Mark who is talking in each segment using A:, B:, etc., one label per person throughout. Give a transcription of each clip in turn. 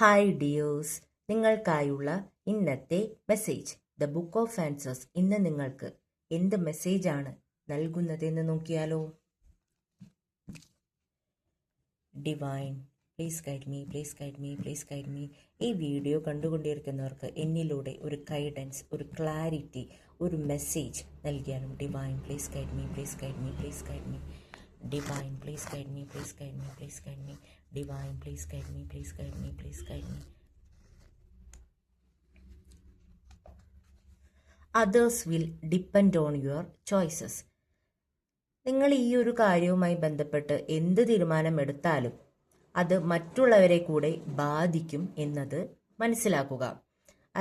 A: Hi dears, നിങ്ങൾക്കായുള്ള ഇന്നത്തെ message. The book of answers ഇന്ന് നിങ്ങൾക്ക് എന്ത് മെസ്സേജാണ് നൽകുന്നതെന്ന് നോക്കിയാലോ. Divine, please guide me, please guide me, please guide me. ഈ വീഡിയോ കണ്ടുകൊണ്ടിരിക്കുന്നവർക്ക് എന്നിലൂടെ ഒരു ഗൈഡൻസ്, ഒരു ക്ലാരിറ്റി, ഒരു മെസ്സേജ് നൽകിയാലും. Divine, please guide me, please guide me, please guide me. Divine, please guide me, please guide me, please guide me. Divine, please guide me, please guide me, please guide me. Others will depend on your choices. നിങ്ങൾ ഈ ഒരു കാര്യവുമായി ബന്ധപ്പെട്ട് എന്ത് തീരുമാനമെടുത്താലും അത് മറ്റുള്ളവരെ കൂടെ ബാധിക്കും എന്നത് മനസ്സിലാക്കുക.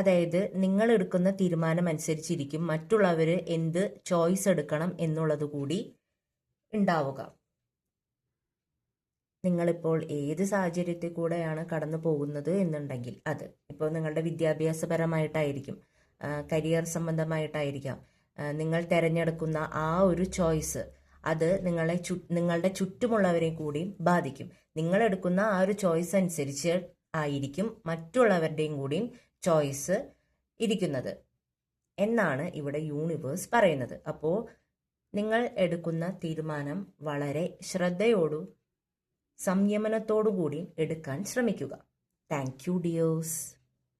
A: അതായത് നിങ്ങൾ എടുക്കുന്ന തീരുമാനം അനുസരിച്ചിരിക്കും മറ്റുള്ളവർ എന്ത് ചോയ്സ് എടുക്കണം എന്നുള്ളത് കൂടി ഉണ്ടാവുക. നിങ്ങളിപ്പോൾ ഏത് സാഹചര്യത്തിൽ കൂടെയാണ് കടന്നു പോകുന്നത് എന്നുണ്ടെങ്കിൽ അത് ഇപ്പോൾ നിങ്ങളുടെ വിദ്യാഭ്യാസപരമായിട്ടായിരിക്കും, കരിയർ സംബന്ധമായിട്ടായിരിക്കാം. നിങ്ങൾ തിരഞ്ഞെടുക്കുന്ന ആ ഒരു ചോയ്സ് അത് നിങ്ങളുടെ ചുറ്റുമുള്ളവരെ കൂടി ബാധിക്കും. നിങ്ങൾ എടുക്കുന്ന ആ ഒരു ചോയ്സ് അനുസരിച്ച് ആയിരിക്കും മറ്റുള്ളവരുടെയും കൂടിയും ചോയ്സ് ഇരിക്കുന്നത് എന്നാണ് ഇവിടെ യൂണിവേഴ്സ് പറയുന്നത്. അപ്പോൾ നിങ്ങൾ എടുക്കുന്ന തീരുമാനം വളരെ ശ്രദ്ധയോടും സംയമനത്തോടു കൂടി എടുക്കാൻ ശ്രമിക്കുക. Thank you dears.